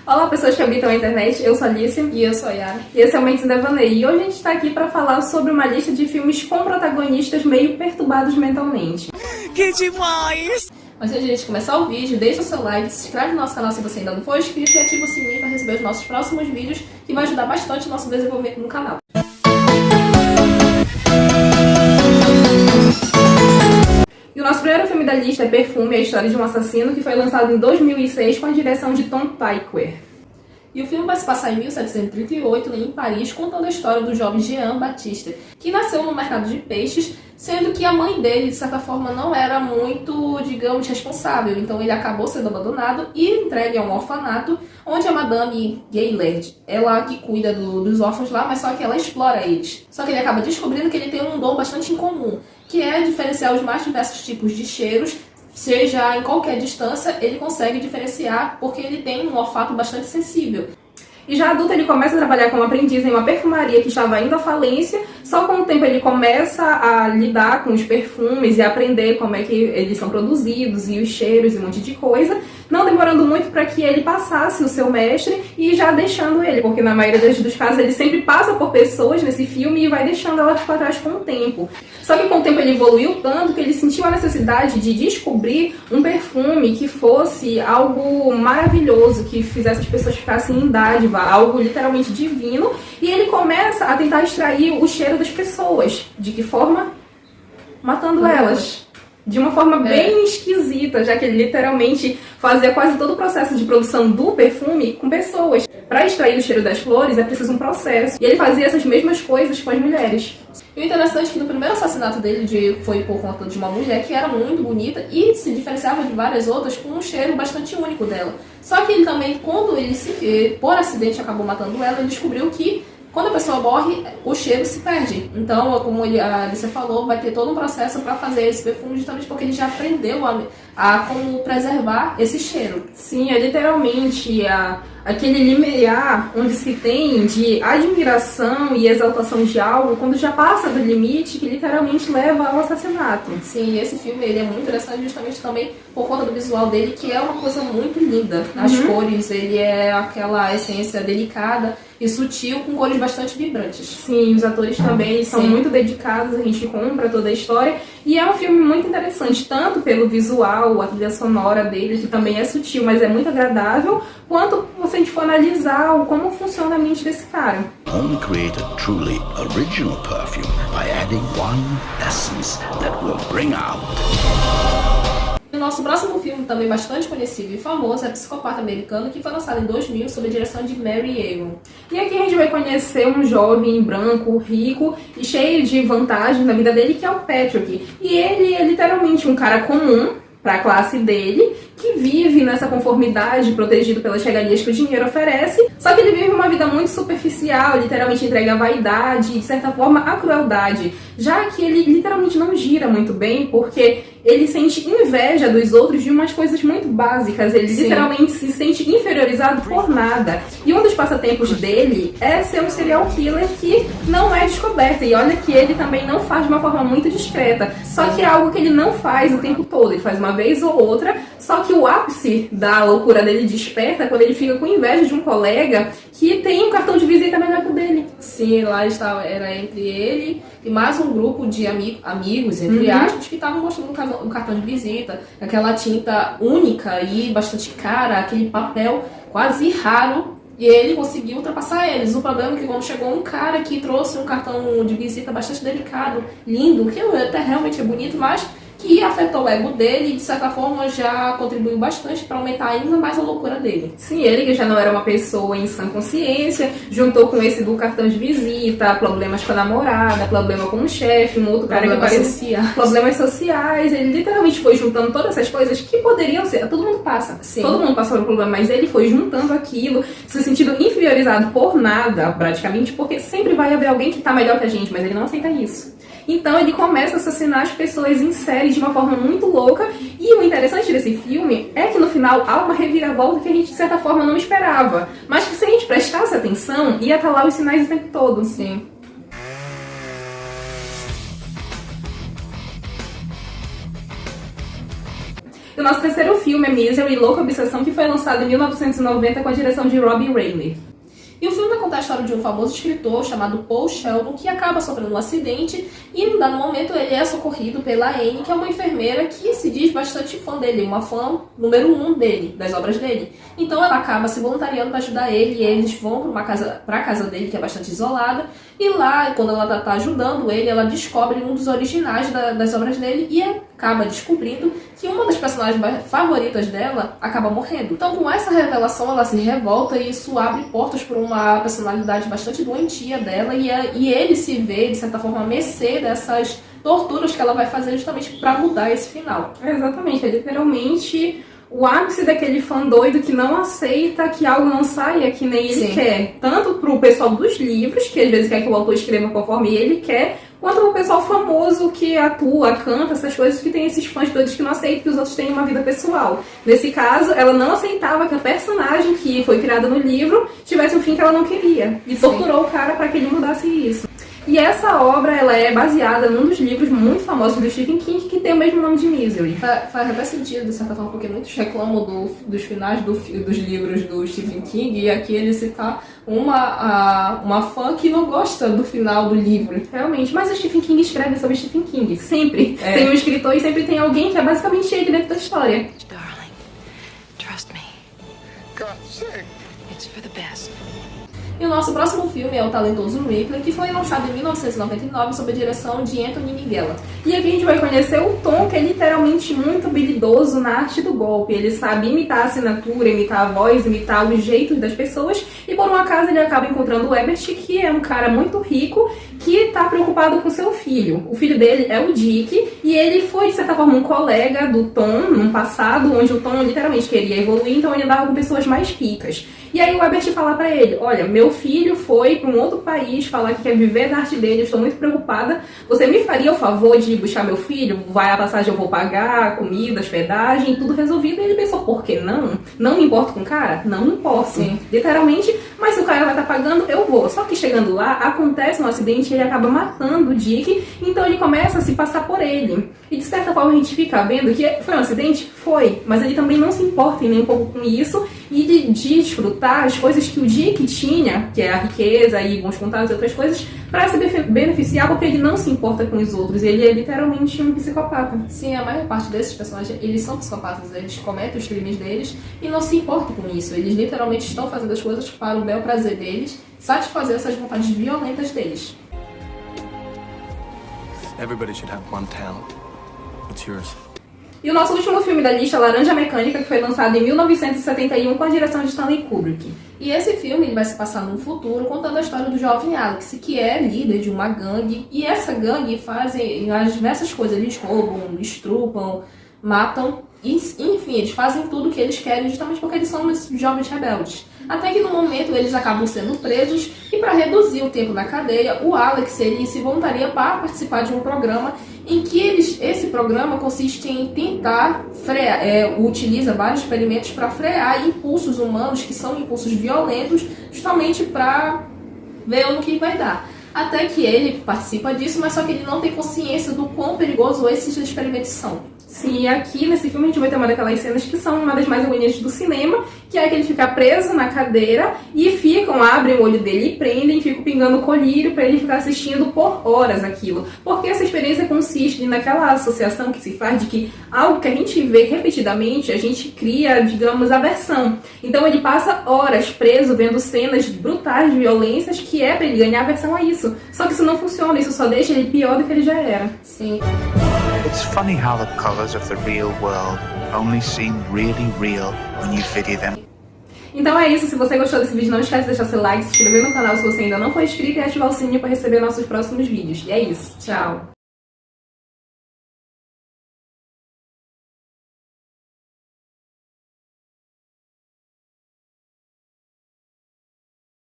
Olá, pessoas que habitam a internet, eu sou a Alice. E eu sou a Yara. E esse é o Mentes Devaneio. E hoje a gente está aqui para falar sobre uma lista de filmes com protagonistas meio perturbados mentalmente. Que demais! Antes de a gente começar o vídeo, deixa o seu like, se inscreve no nosso canal se você ainda não for inscrito e ativa o sininho para receber os nossos próximos vídeos, que vai ajudar bastante o nosso desenvolvimento no canal. E o nosso primeiro filme da lista é Perfume, a história de um assassino, que foi lançado em 2006 com a direção de Tom Tykwer. E o filme vai se passar em 1738, em Paris, contando a história do jovem Jean Baptiste, que nasceu no mercado de peixes, sendo que a mãe dele, de certa forma, não era muito, digamos, responsável. Então ele acabou sendo abandonado e entregue a um orfanato, onde a Madame Gaylord, ela que cuida dos órfãos lá, mas só que ela explora eles. Só que ele acaba descobrindo que ele tem um dom bastante incomum, que é diferenciar os mais diversos tipos de cheiros, seja em qualquer distância, ele consegue diferenciar porque ele tem um olfato bastante sensível. E já adulto ele começa a trabalhar como aprendiz em uma perfumaria que estava indo à falência, só com o tempo ele começa a lidar com os perfumes e aprender como é que eles são produzidos e os cheiros e um monte de coisa, não demorando muito para que ele passasse o seu mestre e já deixando ele, porque na maioria dos casos ele sempre passa por pessoas nesse filme e vai deixando elas para trás com o tempo. Só que com o tempo ele evoluiu tanto que ele sentiu a necessidade de descobrir um perfume que fosse algo maravilhoso, que fizesse as pessoas ficassem em dádiva, algo literalmente divino, e ele começa a tentar extrair o cheiro das pessoas. De que forma? Matando elas. De uma forma bem esquisita, já que ele literalmente fazia quase todo o processo de produção do perfume com pessoas. Para extrair o cheiro das flores é preciso um processo. E ele fazia essas mesmas coisas com as mulheres. E o interessante é que no primeiro assassinato dele foi por conta de uma mulher que era muito bonita e se diferenciava de várias outras com um cheiro bastante único dela. Só que ele também, quando ele por acidente acabou matando ela, ele descobriu que quando a pessoa morre, o cheiro se perde. Então, como a Alice falou, vai ter todo um processo para fazer esse perfume, justamente porque ele já aprendeu a como preservar esse cheiro. Sim, é literalmente aquele limiar onde se tem de admiração e exaltação de algo, quando já passa do limite, que literalmente leva ao assassinato. Sim, esse filme ele é muito interessante justamente também por conta do visual dele, que é uma coisa muito linda. As cores, ele é aquela essência delicada e sutil, com cores bastante vibrantes. Sim, os atores também são muito dedicados, a gente compra toda a história. E é um filme muito interessante, tanto pelo visual, a trilha sonora dele, que também é sutil, mas é muito agradável, quanto se a gente for analisar como funciona a mente desse cara. Only create a truly original perfume by adding one essence that will bring out. O nosso próximo filme, também bastante conhecido e famoso, é Psicopata Americano, que foi lançado em 2000 sob a direção de Mary Aaron. E aqui a gente vai conhecer um jovem branco, rico e cheio de vantagens na vida dele, que é o Patrick. E ele é literalmente um cara comum para a classe dele, que vive nessa conformidade, protegido pelas regalias que o dinheiro oferece, só que ele vive uma vida muito superficial, literalmente entrega a vaidade e, de certa forma, a crueldade, já que ele literalmente não gira muito bem, porque ele sente inveja dos outros de umas coisas muito básicas, ele literalmente se sente inferiorizado por nada. E um dos passatempos dele é ser um serial killer que não é descoberto, e olha que ele também não faz de uma forma muito discreta, só que é algo que ele não faz o tempo todo, ele faz uma vez ou outra, só que o ápice da loucura dele desperta quando ele fica com inveja de um colega que tem um cartão de visita melhor que o dele. Sim, lá era entre ele e mais um grupo de amigos, entre aspas, que estavam mostrando um cartão de visita, aquela tinta única e bastante cara, aquele papel quase raro, e ele conseguiu ultrapassar eles. O problema é que quando chegou um cara que trouxe um cartão de visita bastante delicado, lindo, que até realmente é bonito, mas que afetou o ego dele e, de certa forma, já contribuiu bastante para aumentar ainda mais a loucura dele. Sim, ele que já não era uma pessoa em sã consciência, juntou com esse do cartão de visita, problemas com a namorada, problema com o chefe, um outro cara que parecia problemas sociais. Ele literalmente foi juntando todas essas coisas que poderiam ser. Todo mundo passa. Sim. Todo mundo passou por um problema, mas ele foi juntando aquilo, se sentindo inferiorizado por nada, praticamente, porque sempre vai haver alguém que tá melhor que a gente, mas ele não aceita isso. Então ele começa a assassinar as pessoas em série de uma forma muito louca. E o interessante desse filme é que no final há uma reviravolta que a gente de certa forma não esperava, mas que se a gente prestasse atenção ia estar lá os sinais o tempo todo. Sim. E o o nosso terceiro filme é Misery, Louca Obsessão, que foi lançado em 1990 com a direção de Robbie Rayner. E o filme conta a história de um famoso escritor chamado Paul Sheldon, que acaba sofrendo um acidente e, em um dado momento, ele é socorrido pela Anne, que é uma enfermeira que se diz bastante fã dele, uma fã número 1 dele, das obras dele. Então ela acaba se voluntariando para ajudar ele e eles vão para a casa dele, que é bastante isolada. E lá, quando ela tá ajudando ele, ela descobre um dos originais das obras dele e acaba descobrindo que uma das personagens favoritas dela acaba morrendo. Então, com essa revelação, ela se revolta e isso abre portas para uma personalidade bastante doentia dela e ele se vê, de certa forma, a mercê dessas torturas que ela vai fazer justamente para mudar esse final. Exatamente, é literalmente o ápice daquele fã doido que não aceita que algo não saia que nem ele quer. Tanto pro pessoal dos livros, que às vezes quer que o autor escreva conforme ele quer, quanto pro pessoal famoso que atua, canta, essas coisas, que tem esses fãs doidos que não aceitam que os outros tenham uma vida pessoal. Nesse caso, ela não aceitava que a personagem que foi criada no livro tivesse um fim que ela não queria. E torturou o cara para que ele mudasse isso. E essa obra, ela é baseada num dos livros muito famosos do Stephen King, que tem o mesmo nome de Misery. Faz até sentido, de certa forma, porque muitos reclamam dos finais dos livros do Stephen King, e aqui ele cita uma fã que não gosta do final do livro. Realmente, mas o Stephen King escreve sobre Stephen King, sempre. Tem um escritor e sempre tem alguém que é basicamente ele dentro da história. Darling, trust me. God's sake. It's for the best. E o nosso próximo filme é O Talentoso Ripley, que foi lançado em 1999 sob a direção de Anthony Minghella. E aqui a gente vai conhecer o Tom, que é literalmente muito habilidoso na arte do golpe. Ele sabe imitar a assinatura, imitar a voz, imitar os jeitos das pessoas. E por um acaso ele acaba encontrando o Ebert, que é um cara muito rico, que está preocupado com seu filho. O filho dele é o Dick, e ele foi, de certa forma, um colega do Tom, num passado, onde o Tom literalmente queria evoluir, então ele andava com pessoas mais ricas. E aí o Ebert fala pra ele, olha, meu filho foi para um outro país falar que quer viver da arte dele, eu estou muito preocupada, você me faria o favor de buscar meu filho? Vai a passagem, eu vou pagar, comida, hospedagem, tudo resolvido. E ele pensou, por que não? Não me importo com o cara? Não me importo. Sim. Literalmente, mas se o cara vai estar pagando, eu vou. Só que chegando lá, acontece um acidente e ele acaba matando o Dick, então ele começa a se passar por ele. E de certa forma a gente fica vendo que foi um acidente? Foi. Mas ele também não se importa nem um pouco com isso e de desfrutar as coisas que o Dick tinha, que é a riqueza e bons contatos e outras coisas, para se beneficiar, porque ele não se importa com os outros. Ele é literalmente um psicopata. Sim, a maior parte desses personagens, eles são psicopatas, eles cometem os crimes deles e não se importam com isso. Eles literalmente estão fazendo as coisas para o bel prazer deles, satisfazer essas vontades violentas deles. Everybody should have one talent. What's yours? E o nosso último filme da lista, Laranja Mecânica, que foi lançado em 1971 com a direção de Stanley Kubrick. E esse filme ele vai se passar no futuro, contando a história do jovem Alex, que é líder de uma gangue. E essa gangue fazem as diversas coisas. Eles roubam, estrupam, matam. Enfim, eles fazem tudo o que eles querem justamente porque eles são jovens rebeldes. Até que no momento eles acabam sendo presos e para reduzir o tempo na cadeia, o Alex ele se voluntaria para participar de um programa em que esse programa consiste em tentar frear, utiliza vários experimentos para frear impulsos humanos que são impulsos violentos, justamente para ver no que vai dar. Até que ele participa disso, mas só que ele não tem consciência do quão perigoso esses experimentos são. Sim, aqui nesse filme a gente vai ter uma daquelas cenas que são uma das mais agoniantes do cinema, que é que ele fica preso na cadeira e abrem o olho dele e prendem, ficam pingando colírio para ele ficar assistindo por horas aquilo. Porque essa experiência consiste naquela associação que se faz de que algo que a gente vê repetidamente, a gente cria, digamos, aversão. Então ele passa horas preso vendo cenas brutais de violências que é para ele ganhar aversão a isso. Só que isso não funciona, isso só deixa ele pior do que ele já era. Sim. It's funny how the colors of the real world only seem really real when you video them. Então é isso, se você gostou desse vídeo, não esquece de deixar seu like, se inscrever no canal se você ainda não for inscrito e ativar o sininho para receber nossos próximos vídeos. E é isso, tchau!